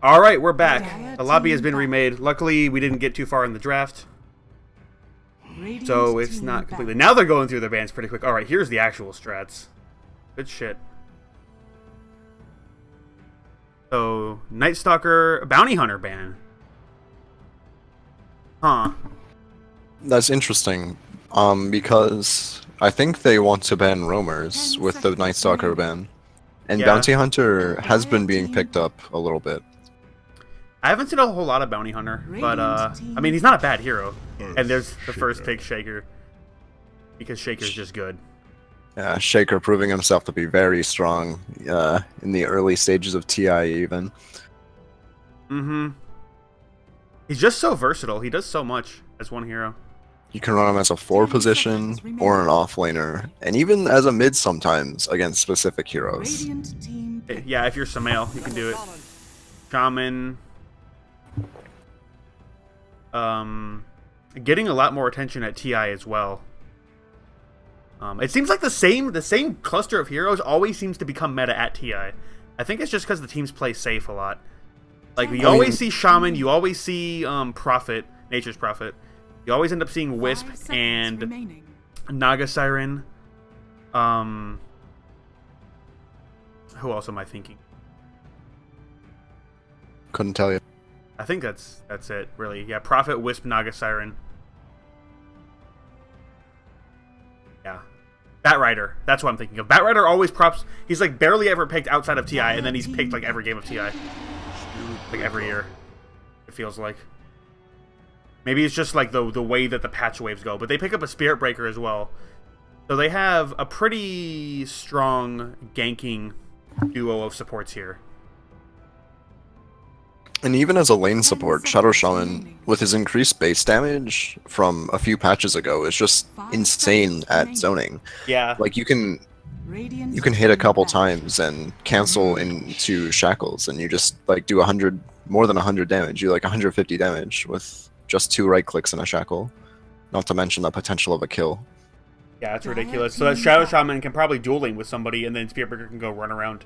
All right, we're back. The lobby has been remade. Luckily, we didn't get too far in the draft, so it's not completely. Now they're going through their bans pretty quick. All right, here's the actual strats. Good shit. So, Night Stalker, Bounty Hunter ban. Huh. That's interesting, because I think they want to ban roamers with the Night Stalker ban. And Yeah. Bounty Hunter has been being picked up a little bit. I haven't seen a whole lot of Bounty Hunter, but, I mean, he's not a bad hero. And there's the first pick, Shaker, because Shaker's just good. Yeah, Shaker proving himself to be very strong in the early stages of TI even. Mm-hmm. He's just so versatile. He does so much as one hero. You can run him as a 4 position or an offlaner, and even as a mid sometimes against specific heroes. Yeah, if you're Samael, you can do it. Shaman. Getting a lot more attention at TI as well. It seems like the same cluster of heroes always seems to become meta at TI. I think it's just because the teams play safe a lot. Like, you always see Shaman, you always see Prophet, Nature's Prophet. You always end up seeing Wisp and Naga Siren. Who else am I thinking? Couldn't tell you. I think that's it, really. Yeah, Prophet, Wisp, Naga Siren. Yeah. Batrider. That's what I'm thinking of. Batrider always props. He's like barely ever picked outside of TI, and then he's picked like every game of TI. Like every year. It feels like. Maybe it's just like the way that the patch waves go, but they pick up a Spirit Breaker as well. So they have a pretty strong ganking duo of supports here. And even as a lane support, Shadow Shaman, with his increased base damage from a few patches ago, is just insane at zoning. Yeah. Like you can hit a couple times and cancel into shackles, and you just like do more than 100 damage. You like 150 damage with just 2 right clicks in a shackle. Not to mention the potential of a kill. Yeah, it's ridiculous. So that Shadow Shaman can probably duel lane with somebody, and then Spirit Breaker can go run around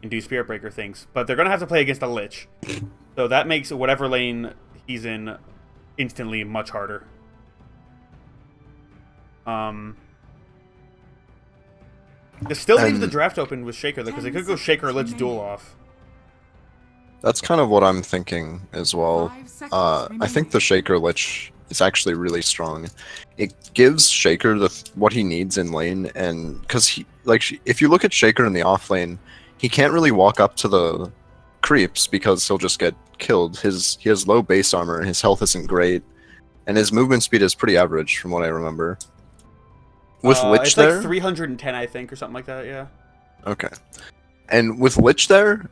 and do Spirit Breaker things. But they're going to have to play against a Lich. So that makes whatever lane he's in instantly much harder. This still leaves the draft open with Shaker, though, because they could go Shaker, Lich duel off. That's kind of what I'm thinking as well. I think the Shaker Lich is actually really strong. It gives Shaker what he needs in lane, and because if you look at Shaker in the off lane, he can't really walk up to the creeps because he'll just get killed. He has low base armor, his health isn't great, and his movement speed is pretty average from what I remember. With Lich it's there, like 310, I think, or something like that. Yeah. Okay. And with Lich there,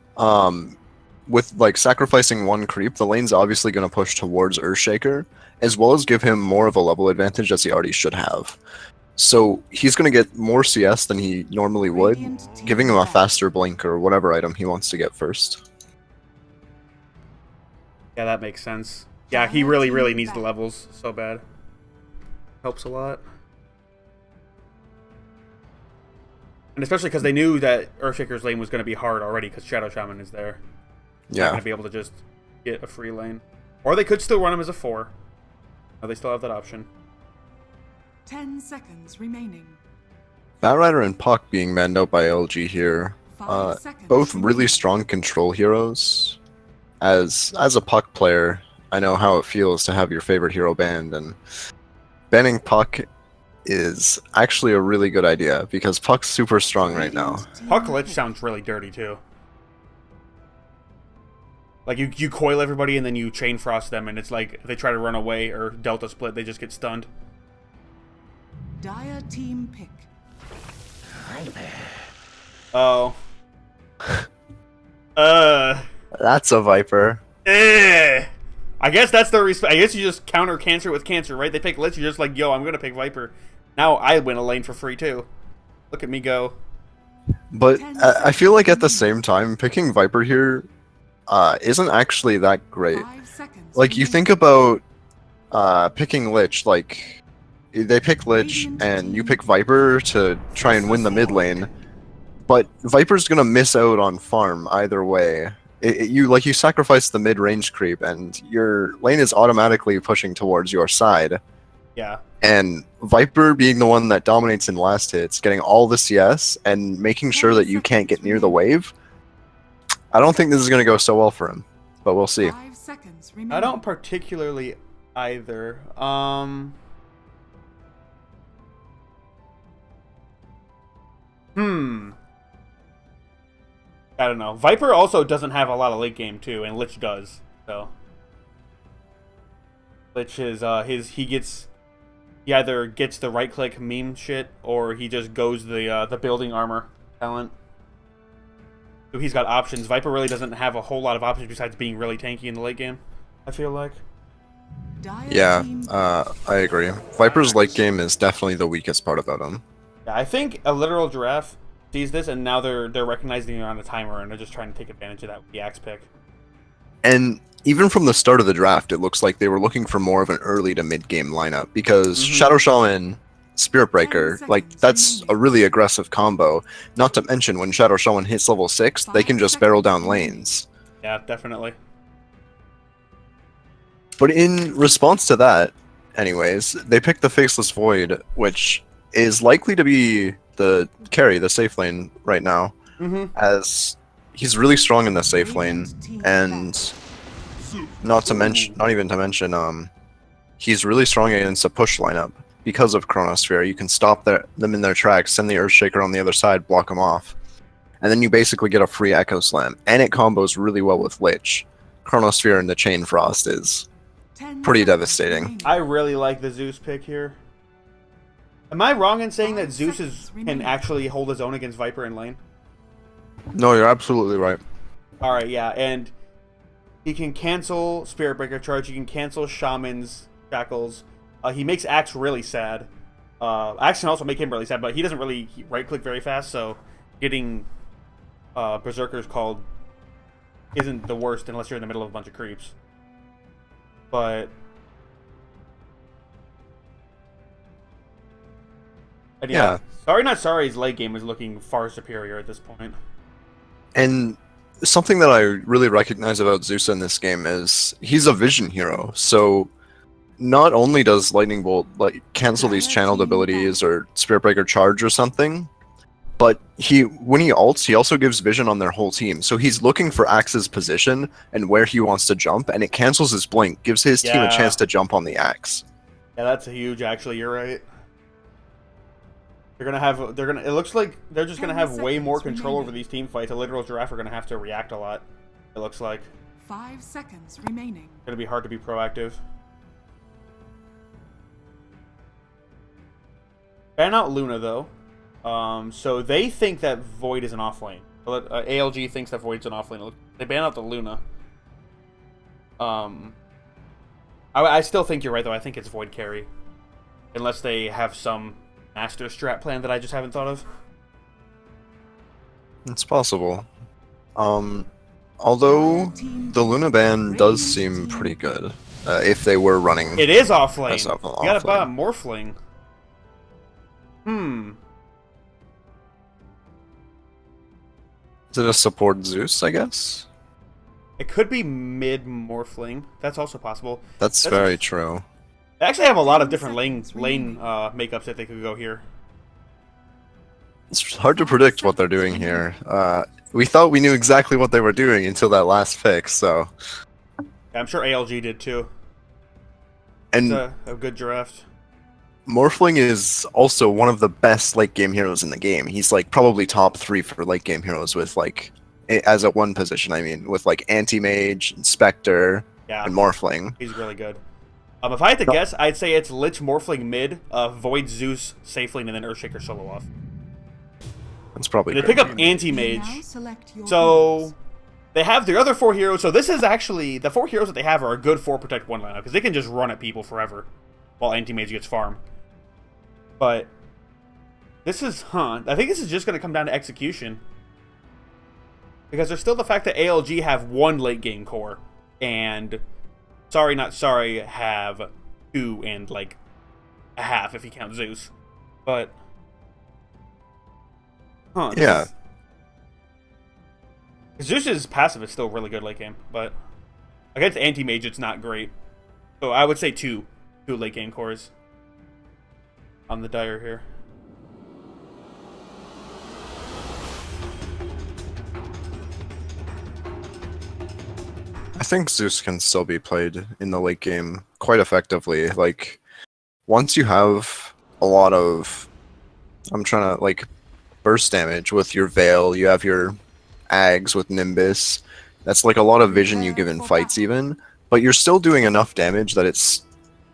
with like sacrificing 1 creep, the lane's obviously going to push towards Earthshaker, as well as give him more of a level advantage as he already should have. So he's going to get more CS than he normally would, giving him a faster blink or whatever item he wants to get first. Yeah, that makes sense. Yeah, he really, really needs the levels so bad. Helps a lot. And especially because they knew that Earthshaker's lane was going to be hard already because Shadow Shaman is there. They're not going to be able to just get a free lane. Or they could still run him as a 4. No, they still have that option. 10 seconds remaining. Batrider and Puck being manned out by LG here. Both really strong control heroes. As a Puck player, I know how it feels to have your favorite hero banned, and banning Puck is actually a really good idea because Puck's super strong right now. Puck Lich sounds really dirty too. Like you coil everybody and then you chain frost them, and it's like if they try to run away or delta split, they just get stunned. Dire team pick. Oh. That's a Viper. I guess that's the I guess you just counter cancer with cancer, right? They pick Lich, you're just like, yo, I'm gonna pick Viper. Now I win a lane for free too. Look at me go. But I feel like at the same time, picking Viper here isn't actually that great. Like, you think about picking Lich, like, they pick Lich and you pick Viper to try and win the mid lane, but Viper's gonna miss out on farm either way. You sacrifice the mid-range creep, and your lane is automatically pushing towards your side. Yeah. And Viper being the one that dominates in last hits, getting all the CS, and making sure that you can't get near the wave, I don't think this is going to go so well for him. But we'll see. 5 seconds remaining. I don't particularly either. I don't know. Viper also doesn't have a lot of late game too, and Lich does. So Lich is he either gets the right click meme shit or he just goes the building armor talent. So he's got options. Viper really doesn't have a whole lot of options besides being really tanky in the late game, I feel like. Yeah, I agree. Viper's late game is definitely the weakest part about him. Yeah, I think ALiteralGiraffe sees this, and now they're recognizing you're on a timer, and they're just trying to take advantage of that with the axe pick. And even from the start of the draft, it looks like they were looking for more of an early to mid game lineup because Shadow Shaman, Spirit Breaker, like that's a really aggressive combo. Not to mention when Shadow Shaman hits level 6, they can just barrel down lanes. Yeah, definitely. But in response to that, anyways, they picked the Faceless Void, which is likely to be the carry, the safe lane right now, as he's really strong in the safe lane, and not even to mention, he's really strong against a push lineup because of Chronosphere. You can stop them in their tracks, send the Earthshaker on the other side, block them off, and then you basically get a free Echo Slam, and it combos really well with Lich. Chronosphere and the Chain Frost is pretty devastating. I really like the Zeus pick here. Am I wrong in saying that Zeus can actually hold his own against Viper in lane? No, you're absolutely right. Alright, yeah, and he can cancel Spirit Breaker Charge, he can cancel Shaman's Shackles. He makes Axe really sad. Axe can also make him really sad, but he doesn't really right-click very fast, so getting Berserkers called isn't the worst unless you're in the middle of a bunch of creeps. But... and yeah. Sorry Not Sorry's late game is looking far superior at this point. And something that I really recognize about Zeus in this game is he's a vision hero. So not only does Lightning Bolt like cancel these channeled abilities or Spirit Breaker Charge or something, but when he ults, he also gives vision on their whole team. So he's looking for Axe's position and where he wants to jump, and it cancels his blink, gives his team a chance to jump on the Axe. Yeah, that's huge. Actually, you're right. It looks like they're just gonna have way more control over these team fights. ALiteralGiraffe are gonna have to react a lot. It looks like. 5 seconds remaining. It's gonna be hard to be proactive. Ban out Luna though. So they think that Void is an offlane. ALG thinks that Void's an offlane. They ban out the Luna. I still think you're right though. I think it's Void carry, unless they have some master strat plan that I just haven't thought of. It's possible. Although the Luna ban does seem pretty good if they were running. It is offlane. You gotta buy a Morphling. Is it a support Zeus, I guess? It could be mid Morphling. That's also possible. That's very true. They actually have a lot of different lane makeups that they could go here. It's hard to predict what they're doing here. We thought we knew exactly what they were doing until that last fix, so... Yeah, I'm sure ALG did too. And it's a good draft. Morphling is also one of the best late game heroes in the game. He's like probably top 3 for late game heroes with like, as a one position, I mean, with like Anti-Mage, Spectre, and Morphling. He's really good. If I had to guess, I'd say it's Lich Morphling mid, Void Zeus safe lane, and then Earthshaker solo off. That's probably They pick up Anti-Mage, so they have the other 4 heroes. So this is actually, the 4 heroes that they have are a good 4 protect 1 lineup, because they can just run at people forever while Anti-Mage gets farm. But this is, I think this is just going to come down to execution. Because there's still the fact that ALG have 1 late game core, and Sorry Not Sorry have 2 and like a half if you count Zeus. But yeah, Zeus's passive is still really good late game, but against anti-mage, it's not great. So I would say two late game cores on the Dire here. I think Zeus can still be played in the late game quite effectively. Like, once you have a lot of, I'm trying to, like, burst damage with your Veil, you have your Ags with Nimbus. That's like a lot of vision you give in fights even, but you're still doing enough damage that it's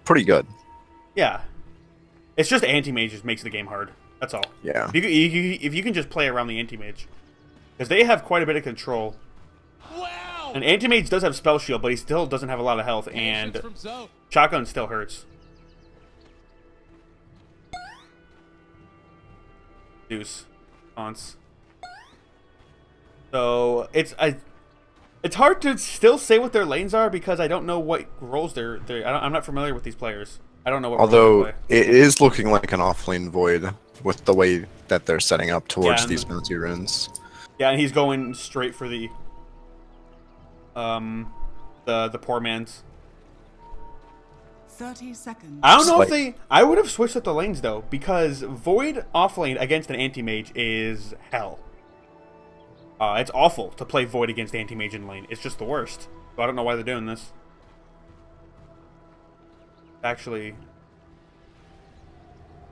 pretty good. Yeah. It's just anti-mage just makes the game hard. That's all. Yeah. If you can just play around the anti-mage. Because they have quite a bit of control. Wow! And anti-mage does have spell shield, but he still doesn't have a lot of health, and shotgun still hurts. Deuce. Taunts. So it's hard to still say what their lanes are because I don't know what roles I'm not familiar with these players. I don't know what roles Although they play. it is looking like an offlane Void with the way that they're setting up towards Yeah, these bounty runes. Yeah, and he's going straight for the poor man's. 30 seconds. I don't know Like- if I would have switched up the lanes though, because Void offlane against an anti-mage is hell. It's awful to play Void against anti-mage in lane. It's just the worst. So I don't know why they're doing this. Actually.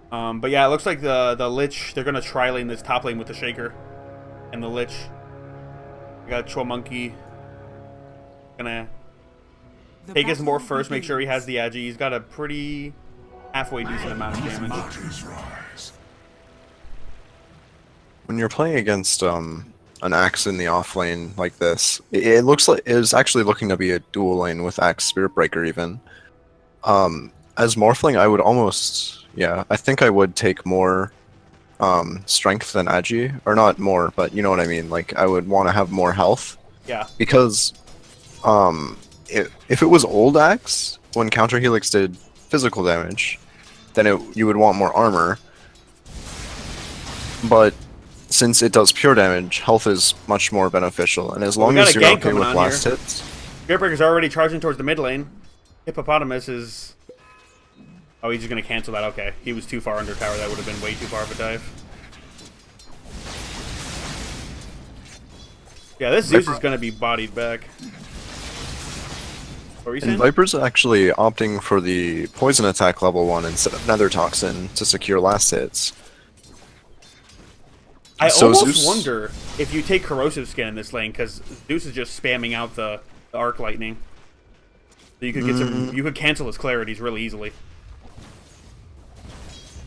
But yeah, it looks like the Lich, they're gonna tri-lane this top lane with the Shaker and the Lich. We got Troll Monkey. Gonna The take his battle morph first, make sure he has begins. the Agi. He's got a pretty halfway decent amount of damage. When you're playing against an Axe in the off lane like this, it looks like it is actually looking to be a dual lane with Axe Spirit Breaker even. As Morphling, I would almost, yeah, I think I would take more strength than Agi, or not more, but you know what I mean. Like I would want to have more health Yeah. because if it was old Axe when Counter Helix did physical damage, then you would want more armor. But since it does pure damage, health is much more beneficial, and as long got as a you're gank okay coming with on last here. hits, Spearbreaker's already charging towards the mid lane. Hippopotamus is... Oh, he's just gonna cancel that. Okay. He was too far under tower. That would have been way too far of a dive. Yeah, this Zeus is gonna be bodied back. What were you and saying? Viper's actually opting for the poison attack level 1 instead of Nether Toxin to secure last hits. I So almost Zeus- wonder if you take Corrosive Skin in this lane, because Zeus is just spamming out the Arc Lightning. So you could get some... You could cancel his Clarities really easily.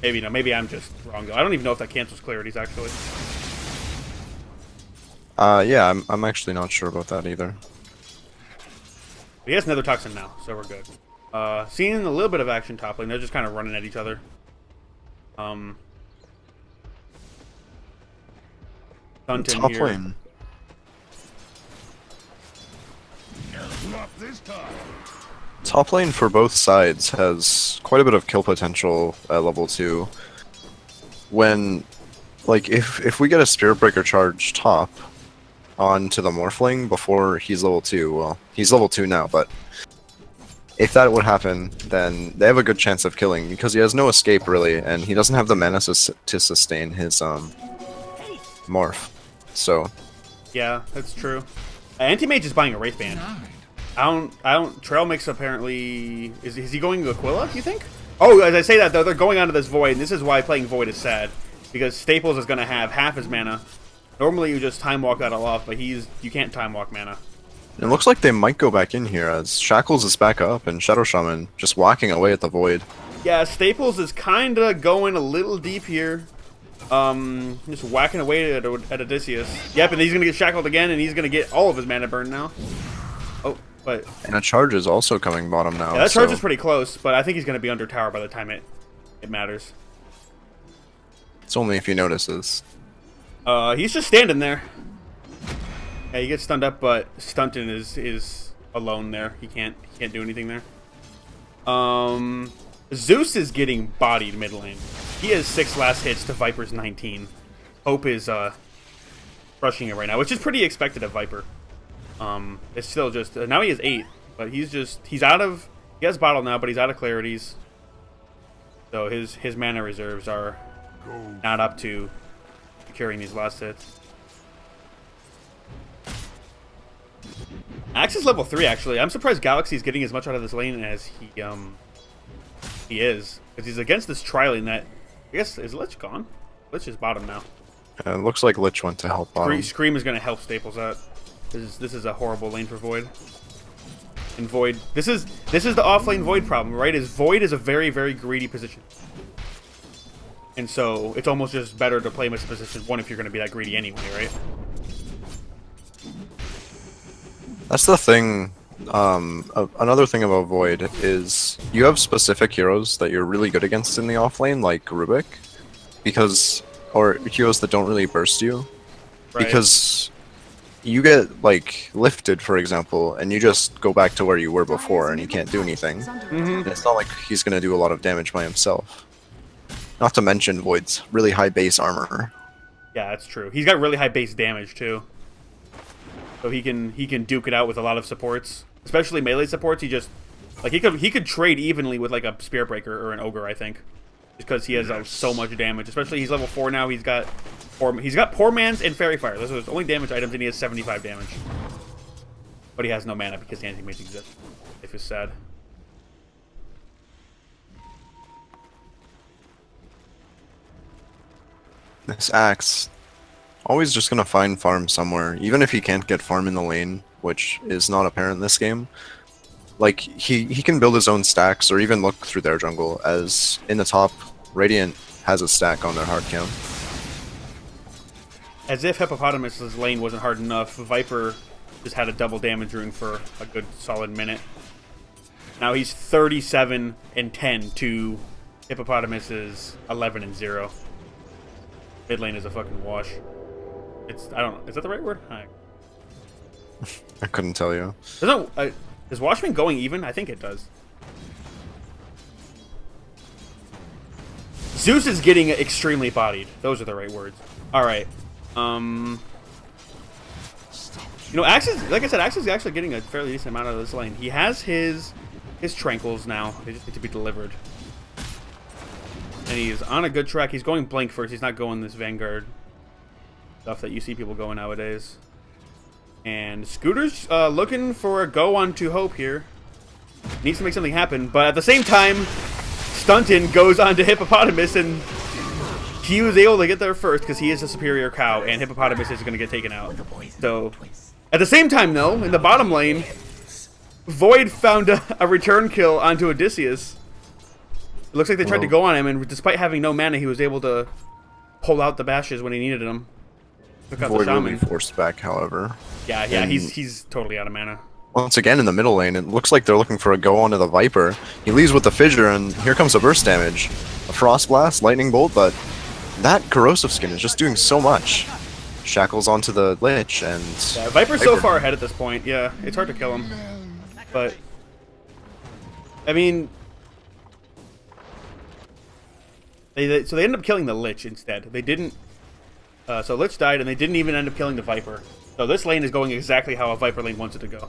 Maybe no. Maybe I'm just wrong, though. I don't even know if that cancels Clarities, actually. Yeah, I'm actually not sure about that either. He has Nether Toxin now, so we're good. Seeing a little bit of action top lane. They're just kind of running at each other. Thunton Top here. lane. Top lane for both sides has quite a bit of kill potential at level 2. When, like, if we get a Spirit Breaker charge top onto the Morphling before he's level 2, well, he's level 2 now, but if that would happen, then they have a good chance of killing, because he has no escape, really, and he doesn't have the mana to sustain his, morph. So, Yeah, that's true. Anti-Mage is buying a Wraith Band. I don't... Trail Mix apparently... Is he going to Aquila, you think? Oh, as I say that, though, they're going onto this Void, and this is why playing Void is sad. Because Staples is going to have half his mana. Normally you just Time Walk that all off, but you can't Time Walk mana. it looks like they might go back in here, as Shackles is back up, and Shadow Shaman just whacking away at the Void. Yeah, Staples is kind of going a little deep here. Just whacking away at Odysseus. Yep, and he's going to get shackled again, and he's going to get all of his mana burned now. Oh, but... And a charge is also coming bottom now. Yeah, that charge so is pretty close, but I think he's going to be under tower by the time it matters. it's only if he notices. He's just standing there. Yeah, he gets stunned up, but Stunton is alone there. He can't do anything there. Zeus is getting bodied mid lane. He has 6 last hits to Viper's 19. Hope is crushing it right now, which is pretty expected of Viper. It's still just now he has 8, but he's out of he has bottle now, but he's out of clarities. So his mana reserves are not up to securing these last hits. Axe is level 3 actually. I'm surprised Galaxy's getting as much out of this lane as he is, because he's against this tri-lane that I guess is Lich gone. Lich is bottom now. It looks like Lich went to help bottom. Scream is going to help Staples out. This is a horrible lane for Void. And Void, this is the offlane Void problem, right? Is Void is a very, very greedy position, and so it's almost just better to play him as a position 1 if you're going to be that greedy anyway, right? That's the thing. Another thing about Void is you have specific heroes that you're really good against in the offlane, like Rubik, or heroes that don't really burst you, Right. because you get like lifted, for example, and you just go back to where you were before, and he can't do anything. And it's not like he's gonna do a lot of damage by himself. Not to mention Void's really high base armor. Yeah, that's true. He's got really high base damage too, so he can duke it out with a lot of supports, especially melee supports. He just like he could trade evenly with like a Spear Breaker or an Ogre, I think, just because he has so much damage. Especially he's level 4 now. He's got Poor Man's and Fairy Fire. Those are his only damage items, and he has 75 damage. But he has no mana because the anti-mage exists. Life is sad. This Axe, always just gonna find farm somewhere, even if he can't get farm in the lane, which is not apparent in this game. Like, he can build his own stacks, or even look through their jungle, as in the top, Radiant has a stack on their hard count. As if Hippopotamus's lane wasn't hard enough, Viper just had a double damage rune for a good solid minute. Now he's 37 and 10 to Hippopotamus's 11 and 0. Mid lane is a fucking wash. Is that the right word? I couldn't tell you. Is Washman going even? I think it does. Zeus is getting extremely bodied. Those are the right words. Alright. You know, Axe is, like I said, Axe is actually getting a fairly decent amount out of this lane. He has his Tranquils now. They just need to be delivered. And he's on a good track. He's going Blink first. He's not going this Vanguard stuff that you see people going nowadays. And Scooter's looking for a go on to Hope here. Needs to make something happen. But at the same time, Stunton goes on to Hippopotamus, and he was able to get there first because he is a superior cow, and Hippopotamus is going to get taken out. So, at the same time, though, in the bottom lane, Void found a return kill onto Odysseus. It looks like they tried to go on him, and despite having no mana, he was able to pull out the bashes when he needed them. Took out the Void will shaman. be forced back, however. Yeah, And he's totally out of mana. once again in the middle lane, it looks like they're looking for a go onto the Viper. He leaves with the Fissure, and here comes a burst damage. A Frost Blast, Lightning Bolt, but that Corrosive Skin is just doing so much. Shackles onto the Lich, and... Yeah, Viper's so far ahead at this point. Yeah, it's hard to kill him. But, I mean... So they ended up killing the Lich instead. They didn't... so Lich died, and they didn't even end up killing the Viper. So this lane is going exactly how a Viper lane wants it to go.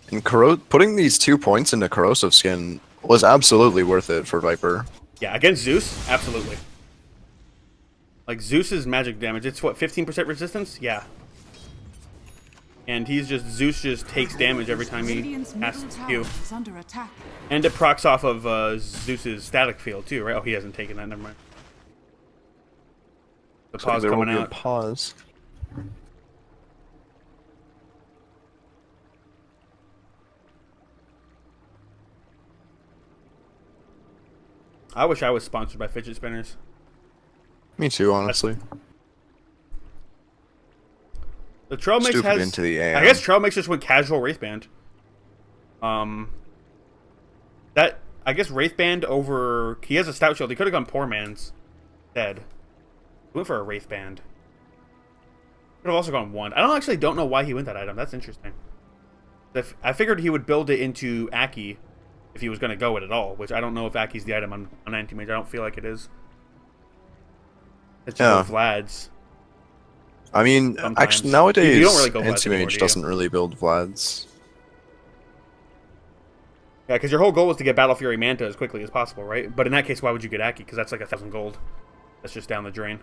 And putting these 2 points into Corrosive Skin was absolutely worth it for Viper. Yeah, against Zeus, absolutely. Like, Zeus's magic damage, it's what, 15% resistance? Yeah. And Zeus just takes damage every time he has to Q. And it procs off of Zeus's static field too, right? Oh, he hasn't taken that, never mind. The pause there will coming be a out. pause. I wish I was sponsored by fidget spinners. Me too, honestly. The Trail Mix Stupid has... into the AM. I guess Trail Mix just went casual Wraithband. That... I guess Wraithband over... He has a Stout Shield. He could have gone Poor Man's dead. He went for a Wraithband. Could have also gone 1. I don't know why he went that item. That's interesting. I figured he would build it into Aki if he was going to go it at all, which I don't know if Aki's the item on Anti-Mage. I don't feel like it is. It's just Vlad's. I mean, Sometimes. actually, nowadays, You don't really go Vlad anymore, Anti-Mage do you? doesn't really build Vlads. Yeah, because your whole goal was to get Battle Fury Manta as quickly as possible, right? But in that case, why would you get Aki? Because that's like 1,000 gold. That's just down the drain.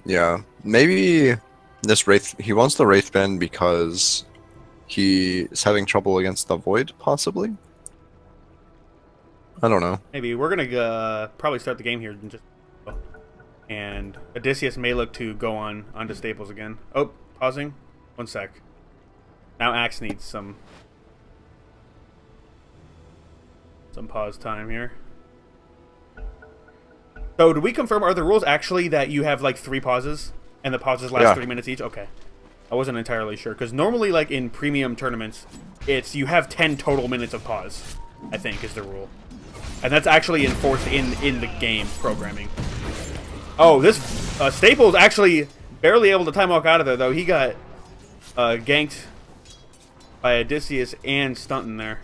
Yeah, maybe this Wraith. He wants the Wraith Band because he is having trouble against the Void, possibly. I don't know. Maybe. We're going to probably start the game here. And Odysseus may look to go onto Staples again. Oh, pausing. 1 sec. Now Axe needs some pause time here. So, do we confirm, are the rules actually that you have like 3 pauses and the pauses last 3 minutes each? Okay. I wasn't entirely sure because normally like in premium tournaments, it's you have 10 total minutes of pause, I think is the rule. And that's actually enforced in the game programming. Oh, this Staples actually barely able to time walk out of there though. He got ganked by Odysseus and Stunton there.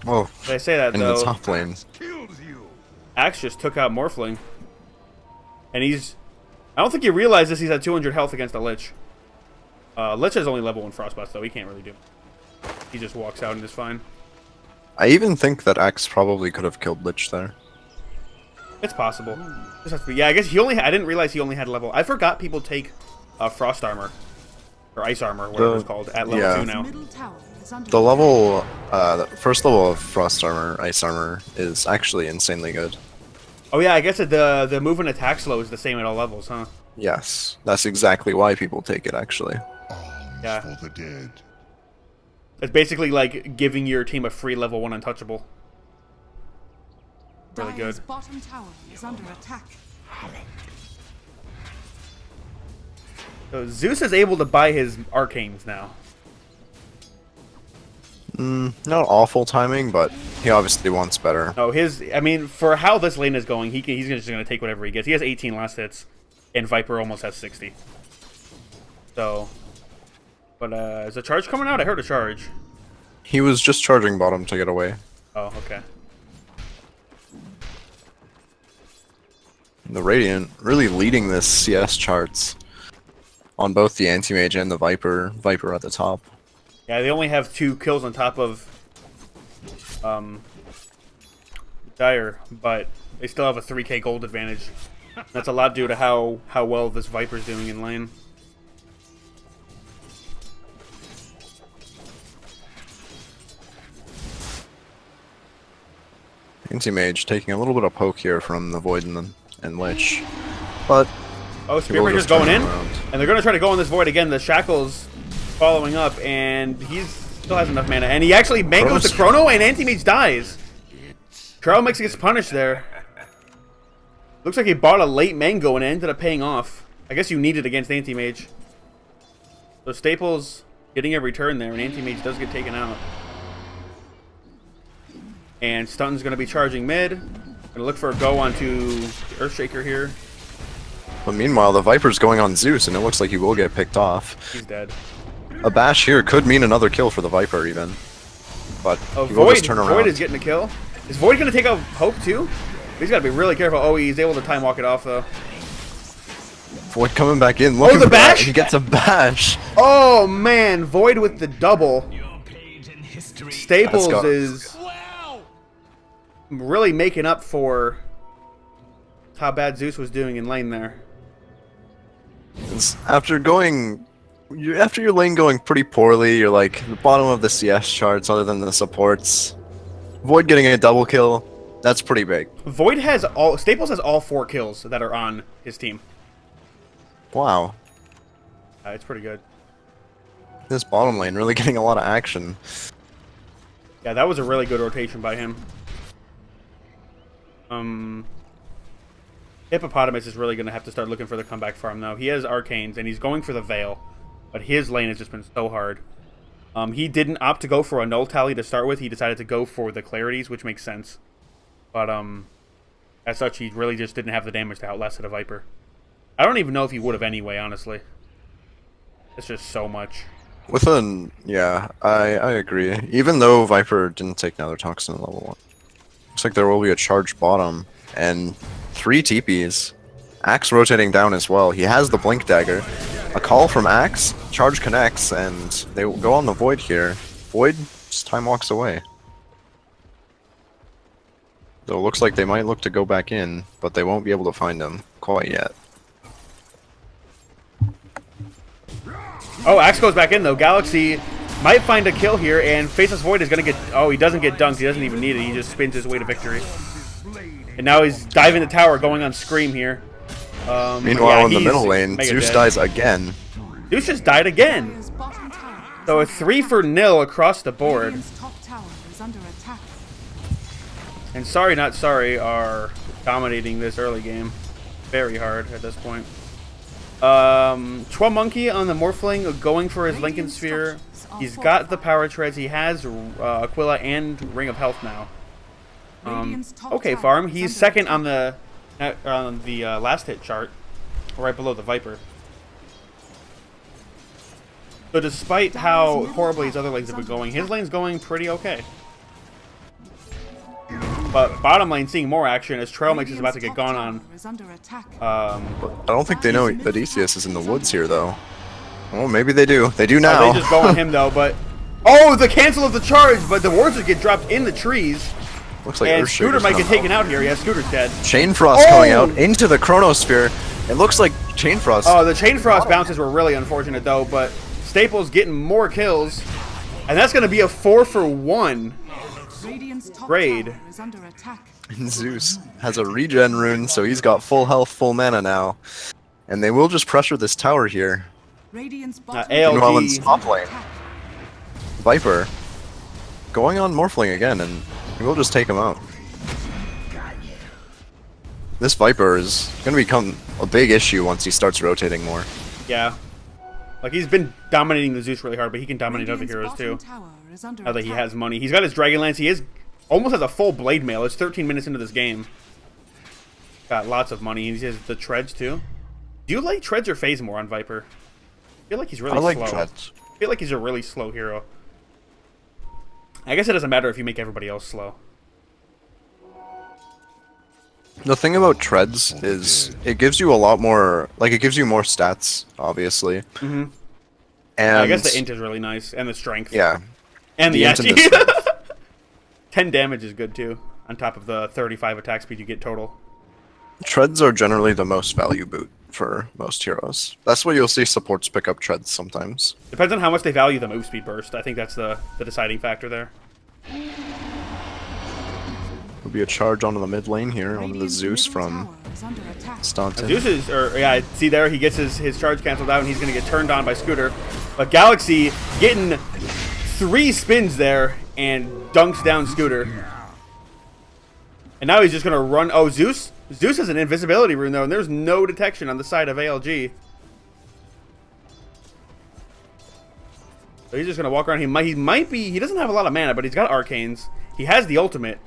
Oh, Did I say that in though? the top lane. Axe just took out Morphling. And he's... I don't think he realizes he's at 200 health against a Lich. Lich is only level 1 Frostbots though. He can't really do it. He just walks out and is fine. I even think that Axe probably could have killed Lich there. It's possible. Just has to be, yeah, I guess he only... I didn't realize he only had level... I forgot people take Frost Armor. Or Ice Armor, whatever it's called, at level 2 now. Middle tower is under The level, the first level of Frost Armor, Ice Armor, is actually insanely good. Oh yeah, I guess the move and attack slow is the same at all levels, huh? Yes, that's exactly why people take it, actually. Yeah. For the dead. It's basically like giving your team a free level 1 untouchable. Really Dire's good. bottom tower is under attack. So Zeus is able to buy his arcanes now. Not awful timing, but he obviously wants better. No, I mean, for how this lane is going, he's just going to take whatever he gets. He has 18 last hits, and Viper almost has 60. So, but is a charge coming out? I heard a charge. He was just charging bottom to get away. Oh, okay. The Radiant really leading this CS charts on both the Anti-Mage and the Viper. Viper at the top. Yeah, they only have 2 kills on top of Dire, but they still have a 3k gold advantage. That's a lot due to how well this Viper's doing in lane. Anti-Mage taking a little bit of poke here from the Void and Lich. But Oh, he will Spearbreaker's just turn going in, around. and they're going to try to go in this Void again. The Shackle's following up, and he still has enough mana. And he actually mangoes the Chrono, and Anti-Mage dies. Trail Mix gets punished there. Looks like he bought a late mango and it ended up paying off. I guess you need it against Anti-Mage. So Staples getting a return there, and Anti-Mage does get taken out. And Stunton's going to be charging mid. Going to look for a go onto the Earthshaker here. But meanwhile, the Viper's going on Zeus, and it looks like he will get picked off. He's dead. A bash here could mean another kill for the Viper, even. But Oh, he will Void, just turn around. Void is getting a kill. Is Void going to take out Hope too? He's got to be really careful. Oh, he's able to time walk it off though. Void coming back in, looking the for that. bash? He gets a bash. Oh man, Void with the double. Staples Let's go. is really making up for how bad Zeus was doing in lane there. After your lane going pretty poorly, you're like the bottom of the CS charts other than the supports. Void getting a double kill, that's pretty big. Void has Staples has all 4 kills that are on his team. Wow. It's pretty good. This bottom lane really getting a lot of action. Yeah, that was a really good rotation by him. Hippopotamus is really going to have to start looking for the comeback farm now. He has arcanes and he's going for the Veil, but his lane has just been so hard. He didn't opt to go for a null tally to start with. He decided to go for the clarities, which makes sense. But as such, he really just didn't have the damage to outlast a Viper. I don't even know if he would have anyway, honestly. It's just so much. Yeah, I agree. Even though Viper didn't take Nether Toxin at level 1. Looks like there will be a charged bottom and 3 TPs Axe rotating down as well. He has the Blink Dagger. A call from Axe, charge connects, and they go on the Void here. Void, just time walks away. Though it looks like they might look to go back in, but they won't be able to find him quite yet. Oh, Axe goes back in though. Galaxy might find a kill here, and Faceless Void is gonna get. Oh, he doesn't get dunked. He doesn't even need it. He just spins his way to victory. And now he's diving the tower, going on Scream here. Meanwhile, yeah, in the middle lane, mega Zeus dead. dies again. Zeus just died again. Dire's bottom tower is So a 3-for-0 across the board. Radiant's top tower is under attack. And Sorry Not Sorry are dominating this early game very hard at this point. Monkey on the Morphling going for his Lincoln Sphere. He's got the power treads. He has Aquila and Ring of Health now. Okay, Farm. He's second on the last hit chart, right below the Viper. So despite how horribly his other lanes have been going, his lane's going pretty okay. But bottom lane seeing more action as Trail Mix is about to get gone on. I don't think they know that Odysseus is in the woods here, though. Oh, maybe they do. They do now. They just go on him, though, but... Oh, the cancel of the charge, but the wards would get dropped in the trees. Looks like And Earthshaker's Scooter might get gonna taken out here. Yeah, Scooter's dead. Chain Frost coming out into the Chronosphere. It looks like Chain Frost. Oh, the Chain Frost bounces were really unfortunate, though, but Staples getting more kills. And that's going to be a 4-for-1 raid. Is under attack. And Zeus has a regen rune, so he's got full health, full mana now. And they will just pressure this tower here. Radiant's bottom Meanwhile, in ALG. top lane, Viper going on Morphling again, and he will just take him out. This Viper is going to become a big issue once he starts rotating more. Yeah. Like, he's been dominating the Zeus really hard, but he can dominate other heroes, too. Now that he has money. He's got his Dragonlance. He is almost has a full Blade Mail. It's 13 minutes into this game. Got lots of money. He has the Treads, too. Do you like Treads or Phase more on Viper? I feel like he's really I like slow. Treads. I feel like he's a really slow hero. I guess it doesn't matter if you make everybody else slow. The thing about Treads is it gives you a lot more, like, it gives you more stats, obviously. Mm-hmm. And I guess the int is really nice, and the strength. yeah. And the int and the agi. strength. 10 damage is good, too, on top of the 35 attack speed you get total. Treads are generally the most value boot for most heroes. That's why you'll see supports pick up Treads sometimes. Depends on how much they value the move speed burst. I think that's the deciding factor there. There'll be a charge onto the mid lane here on the Zeus from Staunton. Zeus is, yeah, see there, he gets his charge canceled out, and he's going to get turned on by Scooter. But Galaxy getting 3 spins there and dunks down Scooter. And now he's just going to run. Oh, Zeus has an invisibility rune, though, and there's no detection on the side of ALG. So he's just going to walk around. He might be, he doesn't have a lot of mana, but he's got arcanes. He has the ultimate.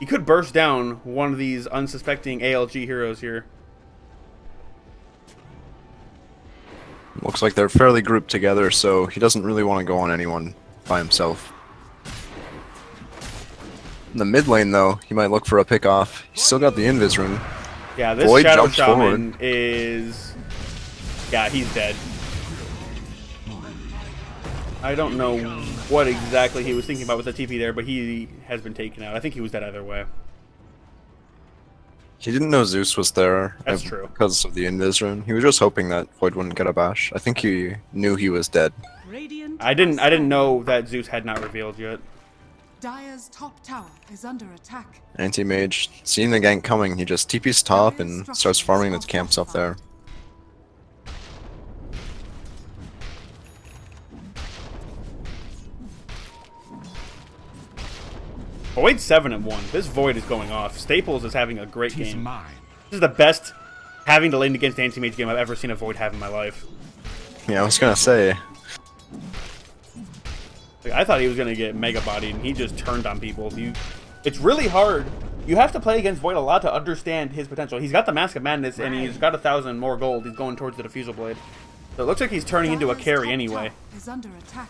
He could burst down one of these unsuspecting ALG heroes here. Looks like they're fairly grouped together, so he doesn't really want to go on anyone by himself. In the mid lane, though, he might look for a pick off. He's still got the Invis rune. Yeah, this Void Shadow jumps Shaman forward. is... Yeah, he's dead. I don't know what exactly he was thinking about with the TP there, but he has been taken out. I think he was dead either way. He didn't know Zeus was there. That's true. Because of the Invis rune. He was just hoping that Void wouldn't get a bash. I think he knew he was dead. I didn't know that Zeus had not revealed yet. Dire's top tower is under attack. Anti-mage, seeing the gank coming, he just TP's top and starts farming the camps up there. Void 7-1. This Void is going off. Staples is having a great game. This is the best having to lane against anti-mage game I've ever seen a Void have in my life. Yeah, I was gonna say. Like, I thought he was going to get mega bodied, and he just turned on people. It's really hard. You have to play against Void a lot to understand his potential. He's got the Mask of Madness, and he's got 1,000 more gold. He's going towards the Diffusal Blade. So it looks like he's turning into a carry anyway. Is under attack.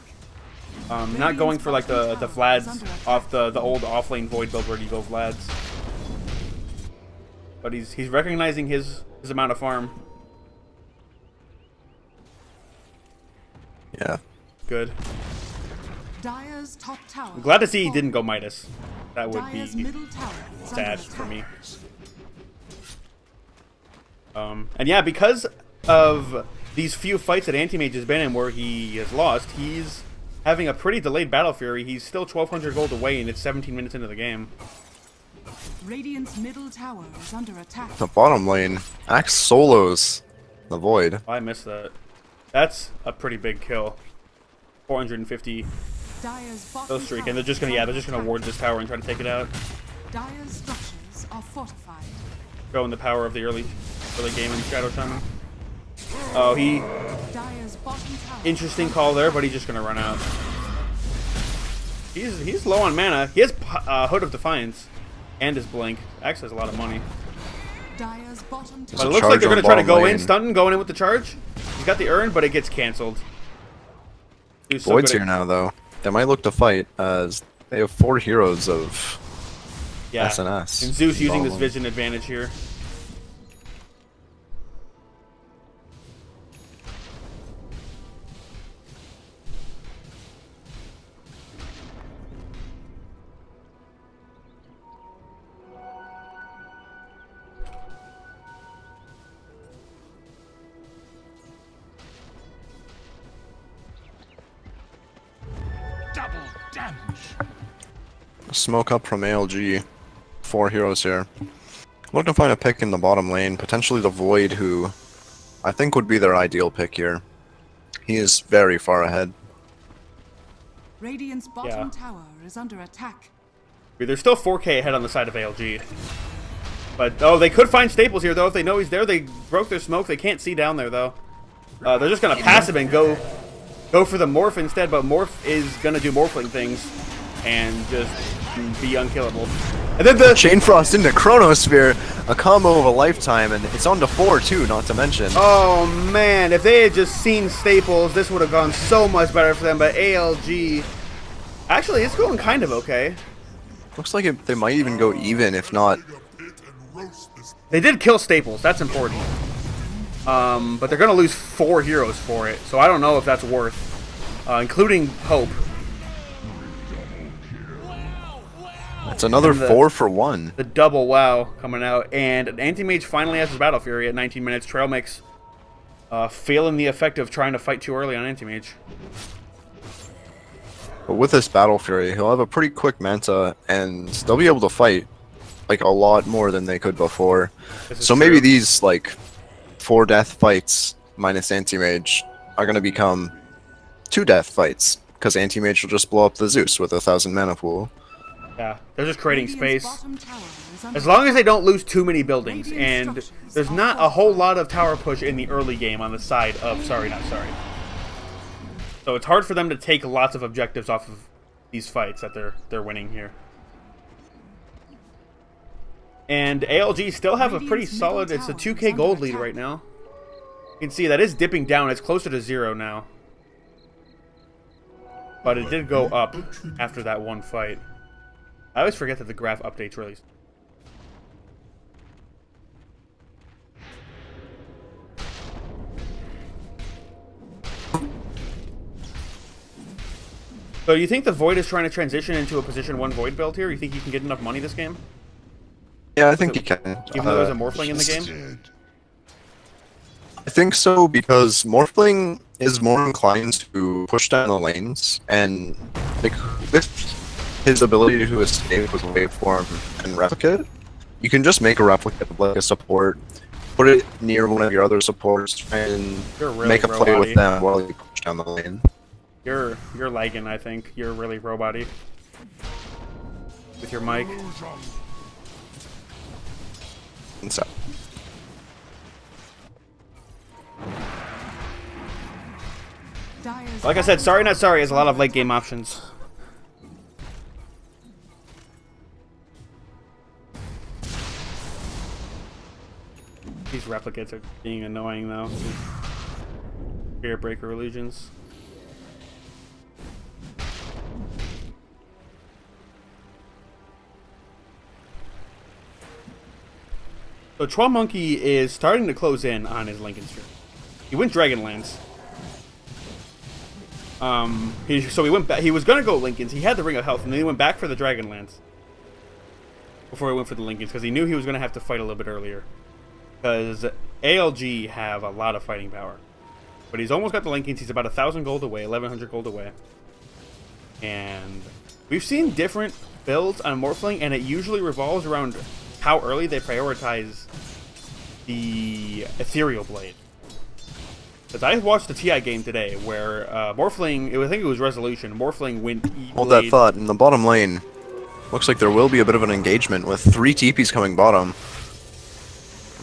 Not going for like the Vlads off the old offlane Void build where you go Vlads. But he's recognizing his his amount of farm. Yeah. Good. Dire's top tower. I'm glad to see he didn't go Midas. That would Dire's be middle tower is sad under for attack. me. And yeah, because of these few fights that Anti-Mage has been in where he has lost, he's having a pretty delayed Battle Fury. He's still 1,200 gold away, and it's 17 minutes into the game. Radiant's middle tower is under attack. The bottom lane, Axe solos the Void. I missed that. That's a pretty big kill. 450 Dire's bottom kill streak, tower and they're just gonna is under they're gonna attack. ward this tower and try to take it out. Dire's structures are fortified. Showing the power of the early game in Shadow Shaman. Oh, he Dire's bottom tower. interesting call there, but he's just gonna run out. He's low on mana. He has Hood of Defiance and his Blink. Axe has a lot of money. Dire's bottom But tower. it a looks like charge they're on gonna try to bottom go in, lane. stunting, going in with the charge. He's got the urn, but it gets cancelled. He's so Void's good here at- now, though. They might look to fight, as they have 4 heroes of Yeah. SNS. And Zeus using this Bottom. vision advantage here. Smoke up from ALG. 4 heroes here. Looking to find a pick in the bottom lane, potentially the Void, who I think would be their ideal pick here. He is very far ahead. Radiant's bottom Yeah. tower is under attack. They're still 4K ahead on the side of ALG. But, oh, they could find Staples here, though. If they know he's there, they broke their smoke. They can't see down there, though. They're just going to pass him and go for the Morph instead, but Morph is going to do Morphling things and just be unkillable. And then the... Chain Frost into Chronosphere, a combo of a lifetime, and it's on to 4 too, not to mention. Oh, man, if they had just seen Staples, this would have gone so much better for them, but ALG... Actually, it's going kind of okay. Looks like they might even go even, if not... They did kill Staples, that's important. But they're going to lose 4 heroes for it, so I don't know if that's worth, including Hope. It's another And the- 4 for 1. The double WoW coming out, and an Anti-Mage finally has his Battle Fury at 19 minutes. Trail Mix feeling the effect of trying to fight too early on Anti-Mage. But with this Battle Fury, he'll have a pretty quick Manta, and they'll be able to fight like a lot more than they could before. This is So maybe true. these like 4 death fights minus Anti-Mage are going to become 2 death fights, because Anti-Mage will just blow up the Zeus with a 1,000 mana pool. Yeah, they're just creating Radiant's space. bottom tower is under As long as they don't lose too many buildings, Radiant and structures there's are not a whole lot of tower push in the early game on the side of Sorry Not Sorry. So it's hard for them to take lots of objectives off of these fights that they're winning here. And ALG still have a pretty Radiant's solid, middle it's a tower 2k is gold under lead attack. right now. You can see that is dipping down, it's closer to 0 now. But it did go up after that one fight. I always forget that the graph updates really. So you think the Void is trying to transition into a position 1 Void build here? You think you can get enough money this game? Yeah, I think he can. Even though there's a Morphling in the game? I think so, because Morphling is more inclined to push down the lanes, and like, with his ability to escape with Waveform and Replicate, you can just make a Replicate of like a support, put it near one of your other supports, and You're really make a play with robot-y. them while you push down the lane. You're lagging, I think. You're really robot-y. With your mic. And so, Dire's Like I said, Sorry Not Sorry has a lot of late game options. These replicates are being annoying though. Spirit Breaker illusions. So Chua Monkey is starting to close in on his Lincoln streak. He went Dragonlance. So he went back. He was gonna go Lincolns. He had the Ring of Health, and then he went back for the Dragonlance before he went for the Lincolns because he knew he was gonna have to fight a little bit earlier. Because ALG have a lot of fighting power, but he's almost got the Lincolns. He's about 1,000 gold away, 1,100 gold away, and we've seen different builds on Morphling, and it usually revolves around how early they prioritize the Ethereal Blade. Because I watched the TI game today where Morphling, I think it was Resolution, Morphling went Hold that thought. In the bottom lane, looks like there will be a bit of an engagement with 3 TPs coming bottom.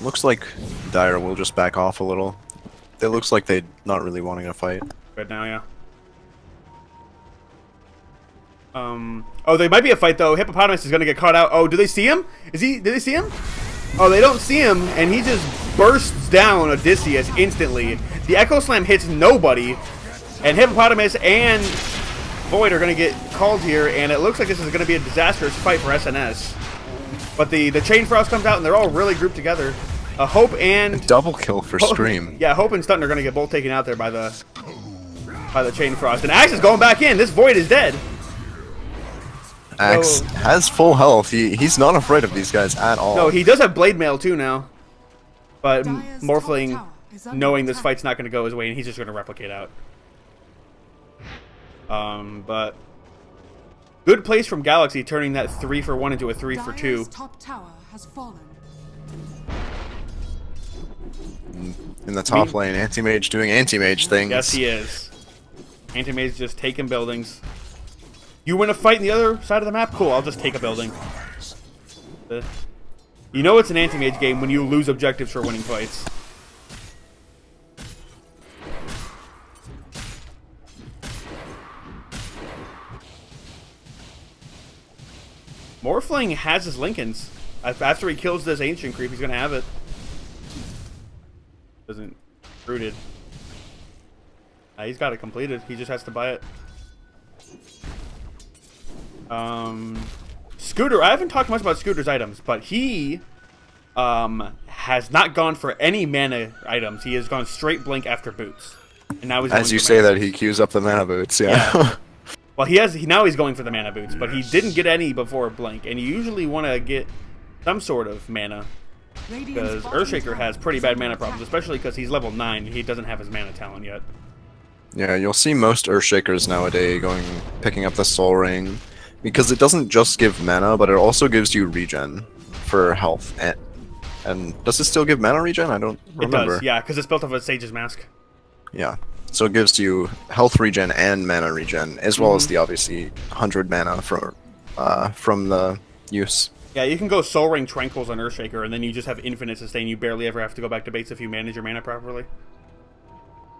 Looks like Dire will just back off a little. It looks like they're not really wanting to fight. Right now, yeah. Oh, there might be a fight though. Hippopotamus is gonna get caught out. Oh, do they see him? Did they see him? Oh, they don't see him, and he just bursts down Odysseus instantly. The Echo Slam hits nobody, and Hippopotamus and Void are going to get called here, and it looks like this is going to be a disastrous fight for SNS. But the Chain Frost comes out, and they're all really grouped together. Hope and... A double kill for Scream. Yeah, Hope and Stun are going to get both taken out there by the Chain Frost. And Axe is going back in. This Void is dead. Axe has full health. He's not afraid of these guys at all. No, he does have Blade Mail too now. But Morphling, knowing this fight's not going to go his way, and he's just going to replicate out. But good plays from Galaxy, turning that 3-for-1 into a 3-for-2. Top tower has fallen. In the top lane, Anti-Mage doing Anti-Mage things. Yes, he is. Anti-Mage just taking buildings. You win a fight in the other side of the map? Cool, I'll just take a building. You know it's an anti-mage game when you lose objectives for winning fights. Morphling has his Lincolns. After he kills this Ancient Creep, he's going to have it. Doesn't rooted. He's got it completed. He just has to buy it. Scooter, I haven't talked much about Scooter's items, but he has not gone for any mana items. He has gone straight Blink after boots. And now he's as you say that, he queues up the mana boots, yeah. Well, now he's going for the mana boots, but he didn't get any before Blink, and you usually want to get some sort of mana, because Earthshaker has pretty bad mana problems, especially because he's level 9 and he doesn't have his mana talent yet. Yeah, you'll see most Earthshakers nowadays picking up the Soul Ring, because it doesn't just give mana, but it also gives you regen for health. And does it still give mana regen? I don't remember. It does, yeah, because it's built off a Sage's Mask. Yeah, so it gives you health regen and mana regen, as well as the obviously 100 mana from the use. Yeah, you can go Soul Ring Tranquils on Earthshaker, and then you just have infinite sustain. You barely ever have to go back to base if you manage your mana properly.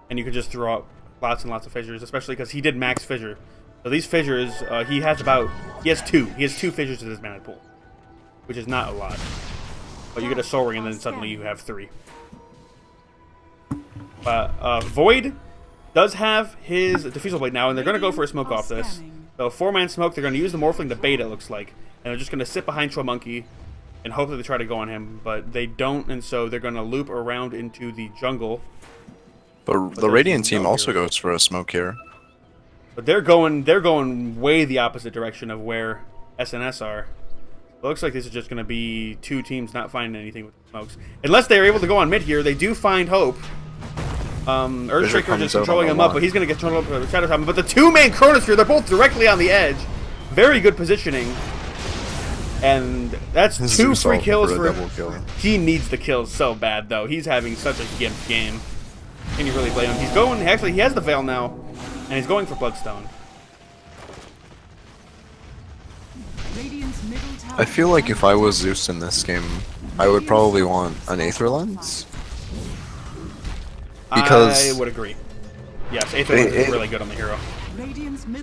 And you can just throw out lots and lots of fissures, especially because he did max fissure. So these fissures, he has 2. He has 2 fissures in his mana pool, which is not a lot. But you get a Soul Ring, and then suddenly you have 3. But Void does have his Diffusal Blade now, and they're going to go for a smoke off this. So 4-man smoke, they're going to use the Morphling to bait, it looks like. And they're just going to sit behind Chua Monkey and hope that they try to go on him, but they don't, and so they're going to loop around into the jungle. But the Radiant team also goes for a smoke here. But they're going way the opposite direction of where SNS are. It looks like this is just going to be 2 teams not finding anything with the smokes. Unless they're able to go on mid here, they do find Hope. Earthshaker just controlling him up, but he's going to get turned up by the Shadow Shaman. But the 2-man Chronosphere, they're both directly on the edge. Very good positioning. And that's 2 free kills for him. He needs the kills so bad, though. He's having such a gimp game. Can you really blame him? He's going, actually, he has the Veil now, and he's going for Bloodstone. I feel like if I was Zeus in this game, I would probably want an Aether Lens. Because I would agree. Yes, Aether Lens is really good on the hero.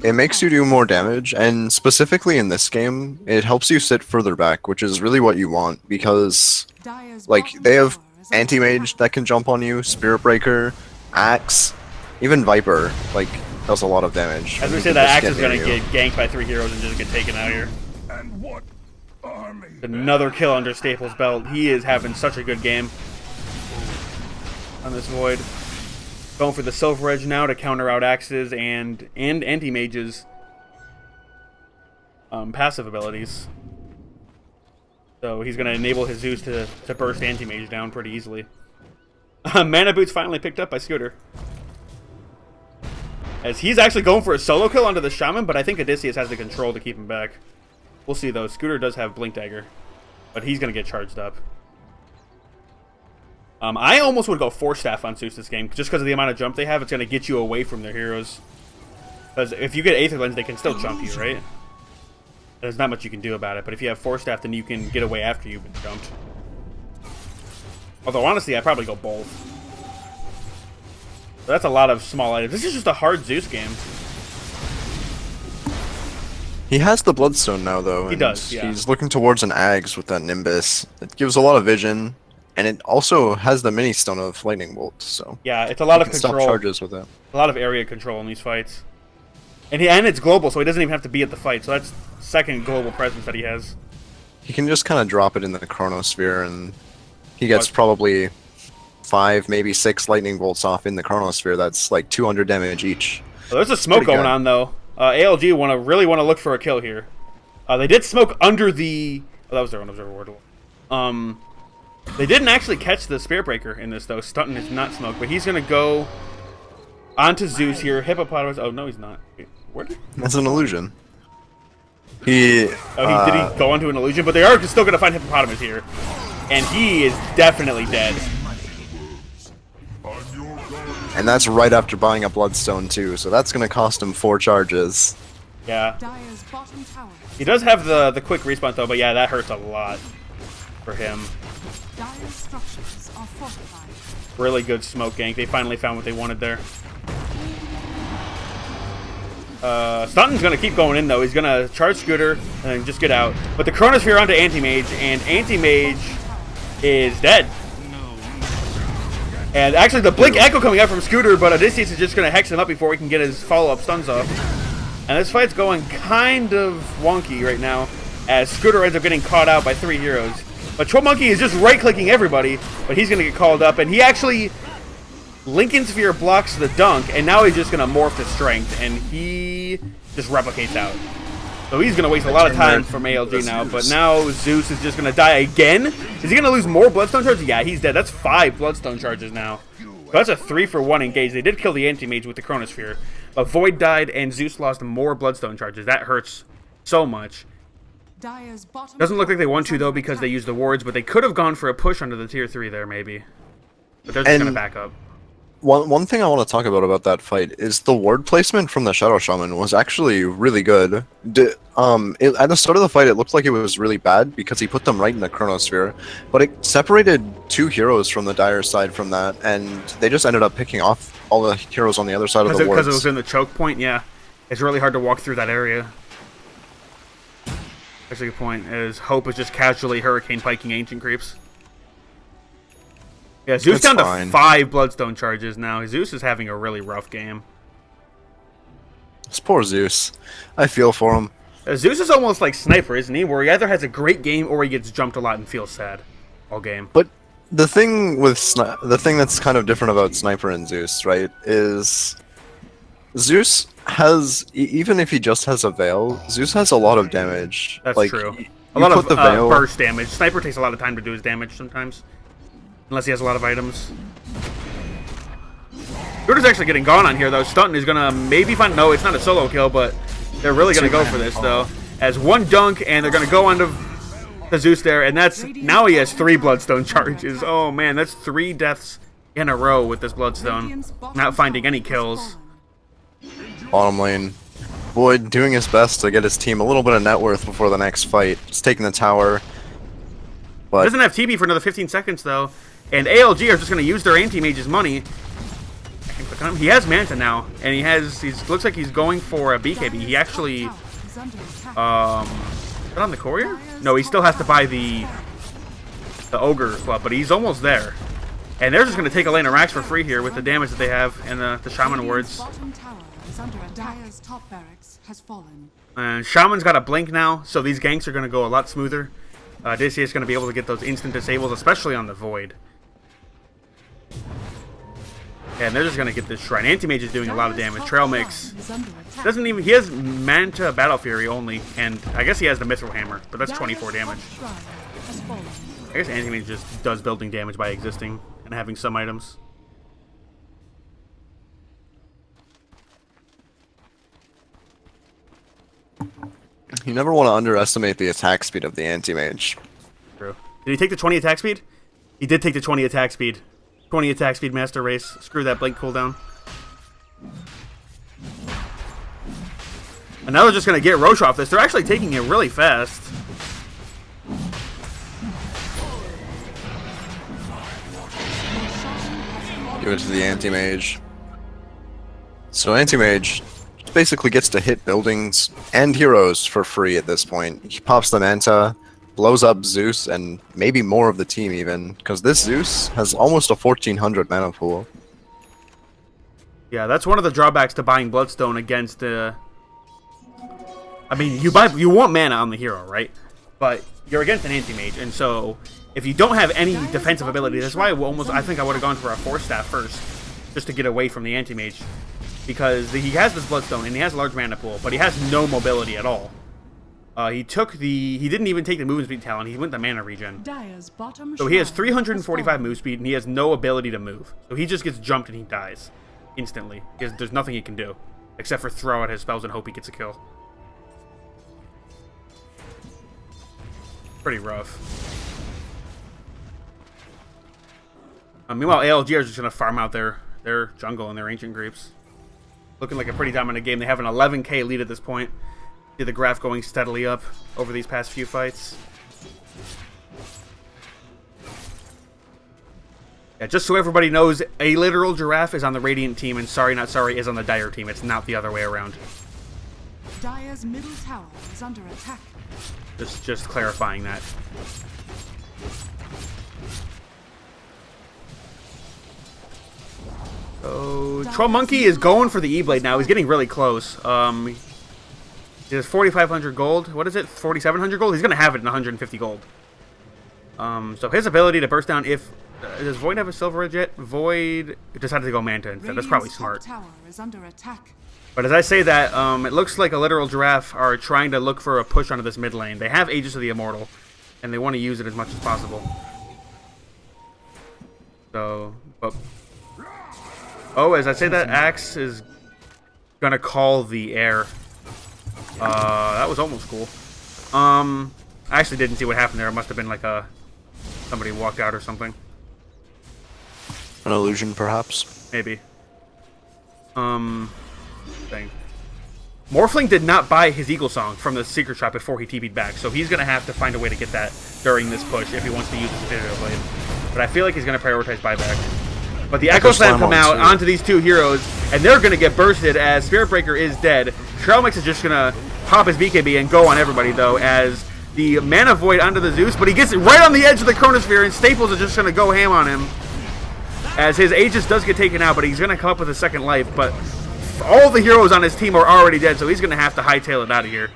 It makes you do more damage, and specifically in this game, it helps you sit further back, which is really what you want, because like they have Anti-Mage that can jump on you, Spirit Breaker, Axe, even Viper, like, does a lot of damage. As we say, that Axe is going to get ganked by 3 heroes and just get taken out here. And what are Another kill under Staples' belt. He is having such a good game on this Void. Going for the Silver Edge now to counter out Axes and Anti-Mage's passive abilities. So he's going to enable his Zeus to burst Anti-Mage down pretty easily. Mana Boots finally picked up by Scooter. As he's actually going for a solo kill onto the Shaman, but I think Odysseus has the control to keep him back. We'll see, though. Scooter does have Blink Dagger, but he's going to get charged up. I almost would go Force Staff on Zeus this game, just because of the amount of jump they have. It's going to get you away from their heroes. Because if you get Aether Lens, they can still jump you, right? There's not much you can do about it, but if you have Force Staff, then you can get away after you've been jumped. Although, honestly, I'd probably go both. So that's a lot of small items. This is just a hard Zeus game. He has the Bloodstone now, though. He does, yeah. He's looking towards an Ags with that Nimbus. It gives a lot of vision, and it also has the Mini Stone of Lightning Bolt, so... Yeah, it's a lot of Stop control. charges with it. A lot of area control in these fights. And it's global, so he doesn't even have to be at the fight, so that's second global presence that he has. He can just kind of drop it in the Chronosphere, and he gets probably 5, maybe 6 Lightning Bolts off in the Chronosphere. That's like 200 damage each. So there's a smoke going on, though. ALG really want to look for a kill here. They did smoke under the... Oh, that was their own Observer Ward. They didn't actually catch the Spirit Breaker in this, though. Stunton is not smoked, but he's going to go onto Zeus here. Hippopotamus... Oh, no, he's not. Wait, where? That's an illusion. Did he go onto an illusion? But they are still going to find Hippopotamus here. And he is definitely dead. And that's right after buying a Bloodstone, too, so that's going to cost him 4 charges. Yeah. He does have the quick respawn, though, but yeah, that hurts a lot for him. Really good smoke gank. They finally found what they wanted there. Stunton's going to keep going in, though. He's going to charge Scooter and then just get out. But the Chronosphere onto Anti-Mage, and Anti-Mage is dead. And actually, the Blink Echo coming out from Scooter, but Odysseus is just going to hex him up before he can get his follow-up stuns off. And this fight's going kind of wonky right now, as Scooter ends up getting caught out by 3 heroes. But Troll Monkey is just right-clicking everybody, but he's going to get called up. And he actually... Lincoln Sphere blocks the dunk, and now he's just going to morph to Strength, and he just replicates out. So he's going to waste a lot of time from ALG now, but now Zeus is just going to die again? Is he going to lose more Bloodstone charges? Yeah, he's dead. That's 5 Bloodstone charges now. So that's a 3-for-1 engage. They did kill the Anti-Mage with the Chronosphere, but Void died, and Zeus lost more Bloodstone charges. That hurts so much. Doesn't look like they want to, though, because they used the wards, but they could have gone for a push under the tier 3 there, maybe. But they're just going to back up. One thing I want to talk about that fight is the ward placement from the Shadow Shaman was actually really good. At the start of the fight, it looked like it was really bad because he put them right in the Chronosphere, but it separated 2 heroes from the Dire side from that, and they just ended up picking off all the heroes on the other side of the wards. Because it was in the choke point, yeah. It's really hard to walk through that area. That's a good point, as Hope is just casually Hurricane Piking Ancient Creeps. Yeah, Zeus down to 5 Bloodstone charges now. Zeus is having a really rough game. This poor Zeus. I feel for him. Zeus is almost like Sniper, isn't he? Where he either has a great game or he gets jumped a lot and feels sad all game. But the thing that's kind of different about Sniper and Zeus, right, is Zeus has, even if he just has a Veil, Zeus has a lot of damage. That's like, true. A lot of burst damage. Sniper takes a lot of time to do his damage sometimes. Unless he has a lot of items. Scooter's actually getting gone on here, though. Stunton is going to maybe find... No, it's not a solo kill, but they're really going to go for this, though. As 1 dunk, and they're going to go onto the Zeus there, and that's... Now he has 3 Bloodstone charges. Oh, man, that's 3 deaths in a row with this Bloodstone. Not finding any kills. Bottom lane. Void doing his best to get his team a little bit of net worth before the next fight. Just taking the tower. But doesn't have TB for another 15 seconds, though. And ALG are just going to use their Anti-Mage's money. He has Manta now, and he looks like he's going for a BKB. He actually, is that on the courier? No, he still has to buy the Ogre Club, but he's almost there. And they're just going to take a lane of racks for free here with the damage that they have and the Shaman awards. And Shaman's got a blink now, so these ganks are going to go a lot smoother. Odysseus is going to be able to get those instant disables, especially on the Void. And they're just going to get this Shrine. Anti-Mage is doing a lot of damage. Trail Mix doesn't even... He has Manta Battle Fury only, and I guess he has the Mithril Hammer, but that's 24 damage. I guess Anti-Mage just does building damage by existing and having some items. You never want to underestimate the attack speed of the Anti-Mage. True. Did he take the 20 attack speed? He did take the 20 attack speed. 20 attack speed Master Race. Screw that blink cooldown. And now they're just going to get Roche off this. They're actually taking it really fast. Give it to the Anti-Mage. So Anti-Mage basically gets to hit buildings and heroes for free at this point. He pops the Manta, blows up Zeus, and maybe more of the team even, because this Zeus has almost a 1400 mana pool. Yeah, that's one of the drawbacks to buying Bloodstone against... I mean, you want mana on the hero, right? But you're against an Anti-Mage, and so if you don't have any defensive ability, that's why I think I would have gone for a Force Staff first, just to get away from the Anti-Mage. Because he has this Bloodstone, and he has a large mana pool, but he has no mobility at all. He didn't even take the movement speed talent, he went the mana regen. So he has 345 move speed, and he has no ability to move. So he just gets jumped and he dies instantly. There's nothing he can do, except for throw out his spells and hope he gets a kill. Pretty rough. Meanwhile, ALG are just going to farm out their jungle and their ancient creeps. Looking like a pretty dominant game. They have an 11k lead at this point. See the graph going steadily up over these past few fights. Yeah, just so everybody knows, ALiteralGiraffe is on the Radiant team, and Sorry Not Sorry is on the Dire team. It's not the other way around. Dire's middle tower is under attack. Just clarifying that. So, Troll Monkey is going for the E-Blade now. He's getting really close. He has 4,500 gold. What is it? 4,700 gold? He's going to have it in 150 gold. So his ability to burst down if... does Void have a Silver Edge yet? Void decided to go Manta instead. That's probably smart. Tower is under attack. But as I say that, it looks like ALiteralGiraffe are trying to look for a push onto this mid lane. They have Aegis of the Immortal, and they want to use it as much as possible. So, but... Oh, as I say that, Axe is gonna call the air. That was almost cool. I actually didn't see what happened there. It must have been like somebody walked out or something. An illusion, perhaps? Maybe. Thing. Morphling did not buy his Eagle Song from the Secret Shop before he TP'd back, so he's gonna have to find a way to get that during this push if he wants to use his Infinitive Blade. But I feel like he's gonna prioritize buyback. But the Echo Slam come out onto these two heroes, and they're going to get bursted as Spirit Breaker is dead. Trail Mix is just going to pop his BKB and go on everybody, though, as the Mana Void onto the Zeus, but he gets it right on the edge of the Chronosphere, and Staples is just going to go ham on him. As his Aegis does get taken out, but he's going to come up with a second life, but all the heroes on his team are already dead, so he's going to have to hightail it out of here.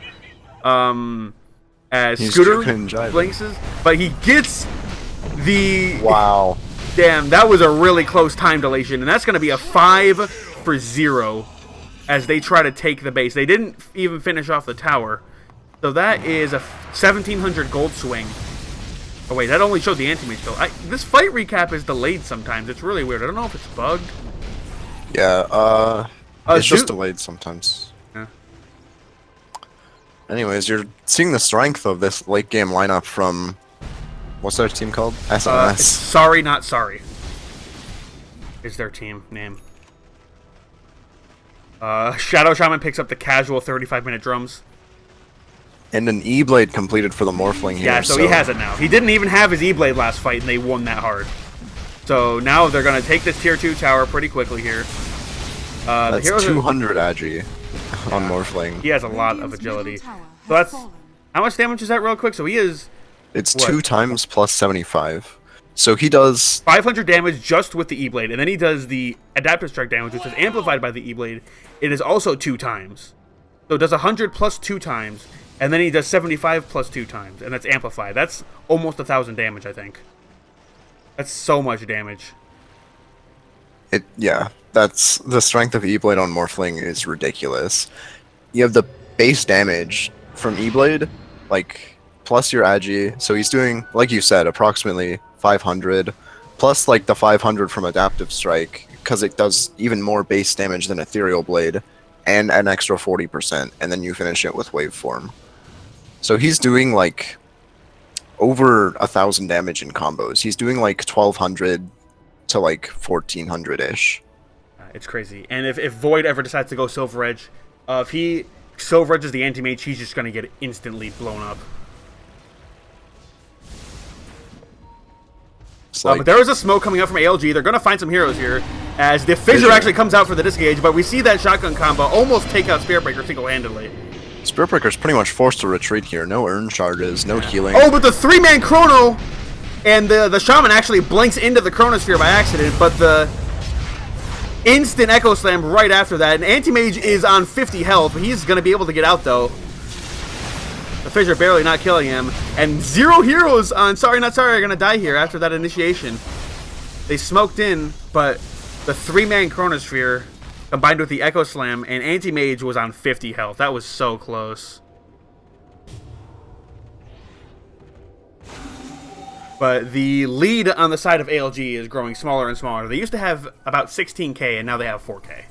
As Scooter blinks, but he gets the... Wow. Damn, that was a really close time dilation, and that's going to be a 5-0 as they try to take the base. They didn't even finish off the tower, so that is a 1,700 gold swing. Oh wait, that only showed the Anti-Mage though. This fight recap is delayed sometimes. It's really weird. I don't know if it's bugged. Yeah, it's just delayed sometimes. Yeah. Anyways, you're seeing the strength of this late game lineup from... What's their team called? S17. It's Sorry Not Sorry is their team name. Shadow Shaman picks up the casual 35-minute drums. And an E-Blade completed for the Morphling here. Yeah, so he has it now. He didn't even have his E-Blade last fight, and they won that hard. So now they're going to take this tier 2 tower pretty quickly here. That's 200 agi on Morphling. He has a lot of agility. So that's... How much damage is that real quick? So he is... It's 2 times plus 75. So he does 500 damage just with the E-Blade, and then he does the Adaptive Strike damage, which is amplified by the E-Blade. It is also 2 times. So it does 100 plus 2 times. And then he does 75 plus 2 times, and that's amplified. That's almost 1,000 damage, I think. That's so much damage. Yeah, that's the strength of E-Blade on Morphling is ridiculous. You have the base damage from E-Blade, like, plus your Agi, so he's doing, like you said, approximately 500, plus, like, the 500 from Adaptive Strike, because it does even more base damage than Ethereal Blade, and an extra 40%, and then you finish it with Waveform. So he's doing, like, over 1,000 damage in combos. He's doing, like, 1,200 to, like, 1,400-ish. It's crazy. And if Void ever decides to go Silver Edge, if he Silver Edges the Anti-Mage, he's just going to get instantly blown up. But there is a smoke coming out from ALG. They're going to find some heroes here, as the Fissure actually comes out for the disengage, but we see that shotgun combo almost take out Spiritbreaker single-handedly. Spiritbreaker's pretty much forced to retreat here. No urn charges, no healing. Oh, but the 3-man Chrono, and the Shaman actually blinks into the Chronosphere by accident, but the instant Echo Slam right after that. And Anti-Mage is on 50 health, but he's going to be able to get out, though. The Fissure barely not killing him. And 0 heroes on Sorry Not Sorry are going to die here after that initiation. They smoked in, but the 3-man Chronosphere combined with the Echo Slam, and Anti-Mage was on 50 health. That was so close. But the lead on the side of ALG is growing smaller and smaller. They used to have about 16k, and now they have 4k.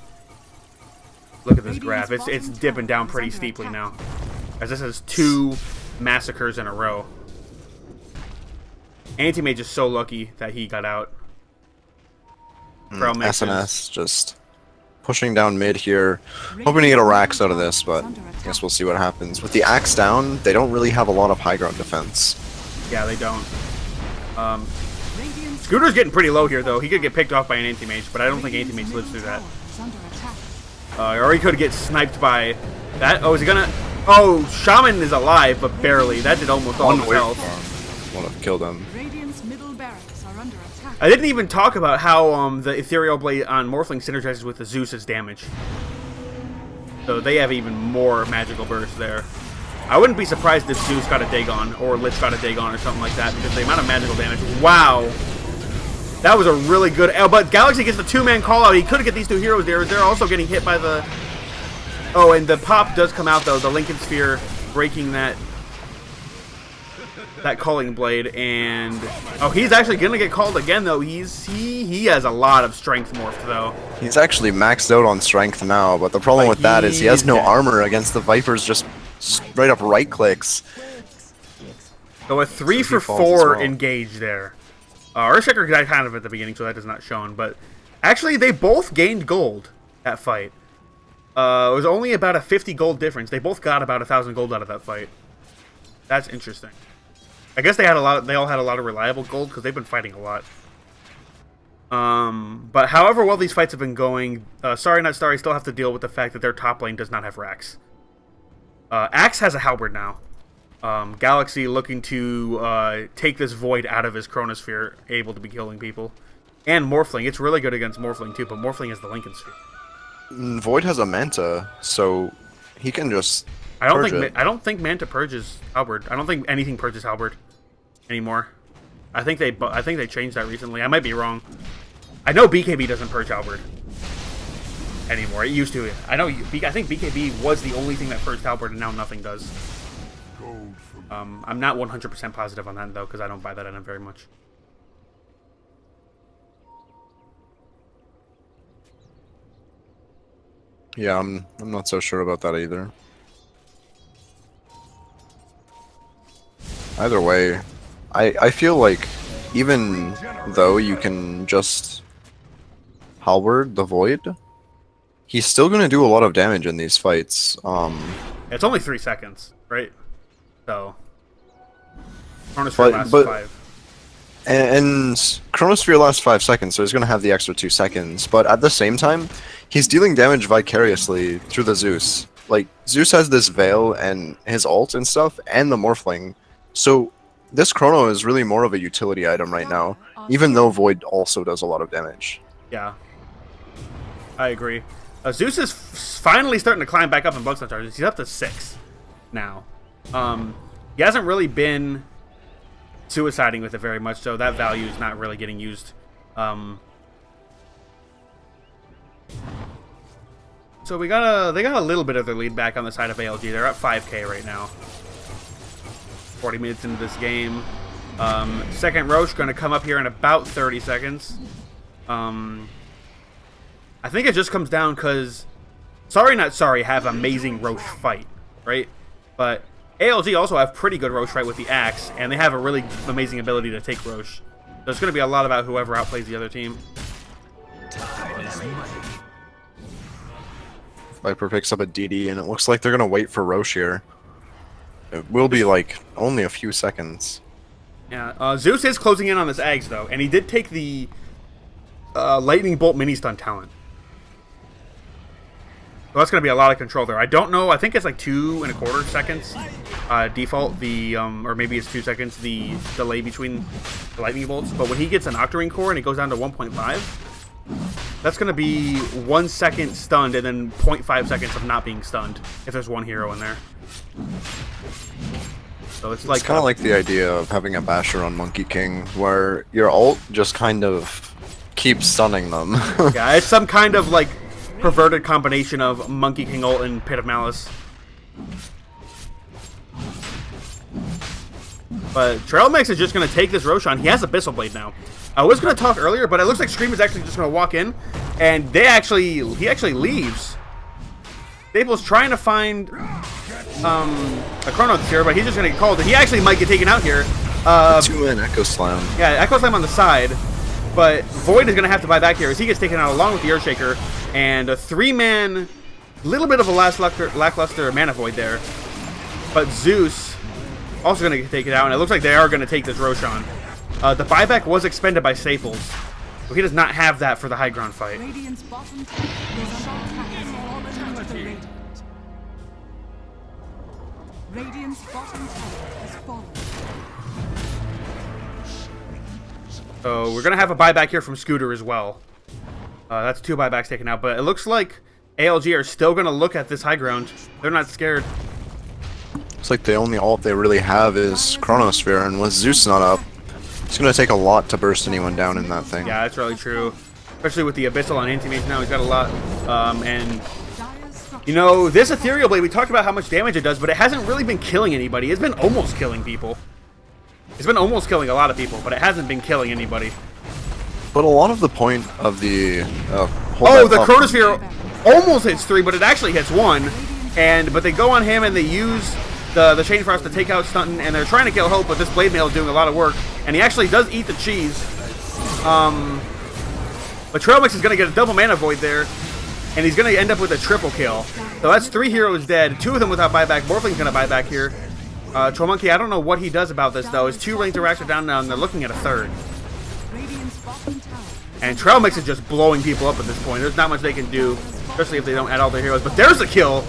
Look at this graph. It's dipping down pretty steeply now, as this is 2 massacres in a row. Anti-Mage is so lucky that he got out. SNS just pushing down mid here, hoping to get a Rax out of this, but I guess we'll see what happens. With the Axe down, they don't really have a lot of high ground defense. Yeah, they don't. Scooter's getting pretty low here, though. He could get picked off by an Anti-Mage, but I don't think Anti-Mage lives through that. Or he could get sniped by that. Oh, is he gonna... Oh, Shaman is alive, but barely. That did almost all his health. Would have killed him. I didn't even talk about how the Ethereal Blade on Morphling synergizes with the Zeus's damage. So they have even more magical burst there. I wouldn't be surprised if Zeus got a Dagon, or Lich got a Dagon, or something like that, because the amount of magical damage. Wow. That was a really good... but Galaxy gets the 2-man call-out. He could get these 2 heroes there. They're also getting hit by the... Oh, and the pop does come out, though. The Lincoln Sphere breaking that Culling Blade, and... Oh, he's actually going to get called again, though. He has a lot of strength morph, though. He's actually maxed out on strength now, but the problem with that is he has no armor against the Vipers, just straight up right clicks. So a 3 for 4 engage there. Earthshaker died kind of at the beginning, so that is not shown, but actually they both gained gold that fight. It was only about a 50 gold difference. They both got about 1,000 gold out of that fight. That's interesting. I guess they had they all had a lot of reliable gold because they've been fighting a lot. But however well these fights have been going, Sorry Not Sorry still have to deal with the fact that their top lane does not have Rax. Axe has a halberd now. Galaxy looking to take this Void out of his Chronosphere, able to be killing people. And Morphling. It's really good against Morphling too, but Morphling has the Lincoln Sphere. Void has a Manta, so he can just I don't think Manta purges Halberd. I don't think anything purges Halberd anymore. I think they changed that recently. I might be wrong. I know BKB doesn't purge Halberd anymore. It used to. I think BKB was the only thing that purged Halberd, and now nothing does. I'm not 100% positive on that, though, because I don't buy that in very much. Yeah, I'm not so sure about that either. Either way, I feel like even though you can just Halberd the Void, he's still going to do a lot of damage in these fights. It's only 3 seconds, right? So Chronosphere lasts 5. And Chronosphere lasts 5 seconds, so he's going to have the extra 2 seconds. But at the same time, he's dealing damage vicariously through the Zeus. Like, Zeus has this Veil and his ult and stuff, and the Morphling. So this Chrono is really more of a utility item right now, even though Void also does a lot of damage. Yeah, I agree. Zeus is finally starting to climb back up in Bug charges. He's up to 6 now. He hasn't really been suiciding with it very much, so that value is not really getting used. So they got a little bit of their lead back on the side of ALG. They're at 5K right now. 40 minutes into this game. Second Roche going to come up here in about 30 seconds. I think it just comes down because Sorry Not Sorry have amazing Roche fight, right? But ALG also have pretty good Roche fight with the axe, and they have a really amazing ability to take Roche. So it's going to be a lot about whoever outplays the other team. Viper picks up a DD, and it looks like they're going to wait for Roche here. It will be, like, only a few seconds. Yeah, Zeus is closing in on this Ags, though, and he did take the Lightning Bolt mini-stun talent. So that's going to be a lot of control there. I don't know. I think it's like 2.25 seconds default, or maybe it's 2 seconds, the delay between the lightning bolts. But when he gets an Octarine core and it goes down to 1.5, that's going to be 1 second stunned and then 0.5 seconds of not being stunned if there's one hero in there. So it's like kind of like the idea of having a basher on Monkey King, where your ult just kind of keeps stunning them. Yeah, it's some kind of like perverted combination of Monkey King ult and Pit of Malice. But Trailmix is just going to take this Roshan. He has Abyssal Blade now. I was going to talk earlier, but it looks like Scream is actually just going to walk in, and he actually leaves. Staples trying to find a Chronos here, but he's just going to get called. He actually might get taken out here. 2-in Echo Slam. Yeah, Echo Slam on the side, but Void is going to have to buy back here as he gets taken out along with the Earthshaker, and a 3-man, little bit of a lackluster Mana Void there. But Zeus also going to take it out, and it looks like they are going to take this Roshan. The buyback was expended by Staples, so he does not have that for the high ground fight. Radiant's bottom tower is under attack. The Radiant. Radiant's bottom tower has fallen. So we're going to have a buyback here from Scooter as well. That's 2 buybacks taken out, but it looks like ALG are still going to look at this high ground. They're not scared. It's like the only ult they really have is Chronosphere, and with Zeus not up, it's going to take a lot to burst anyone down in that thing. Yeah, that's really true. Especially with the Abyssal on Anti-Mage now, he's got a lot. And, you know, this Ethereal Blade, we talked about how much damage it does, but it hasn't really been killing anybody. It's been almost killing people. It's been almost killing a lot of people, but it hasn't been killing anybody. But a lot of the point of the... the Chronosphere almost hits 3, but it actually hits 1. But they go on him and they use the Chain Frost to take out Stunton, and they're trying to kill Hope, but this Blade Mail is doing a lot of work. And he actually does eat the cheese. But Trailmix is going to get a double Mana Void there, and he's going to end up with a triple kill. So that's 3 heroes dead, 2 of them without buyback. Morphling's going to buy back here. Troll Monkey, I don't know what he does about this, though. His 2 lanes are actually down now, and they're looking at a 3rd. And Trailmix is just blowing people up at this point. There's not much they can do, especially if they don't add all their heroes. But there's a kill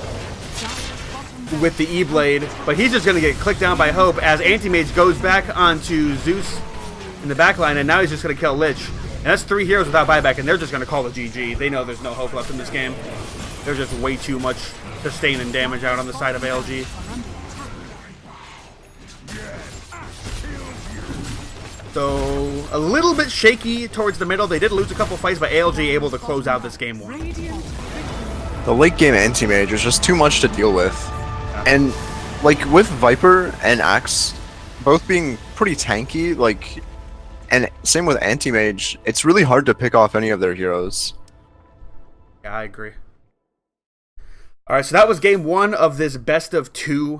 with the E-Blade. But he's just going to get clicked down by Hope as Anti-Mage goes back onto Zeus in the backline. And now he's just going to kill Lich. And that's 3 heroes without buyback, and they're just going to call the GG. They know there's no hope left in this game. There's just way too much sustain and damage out on the side of ALG. So, a little bit shaky towards the middle. They did lose a couple fights, but ALG able to close out this game 1. The late game Anti-Mage is just too much to deal with. And, like, with Viper and Axe both being pretty tanky, like, and same with Anti-Mage, it's really hard to pick off any of their heroes. Yeah, I agree. Alright, so that was game 1 of this best of 2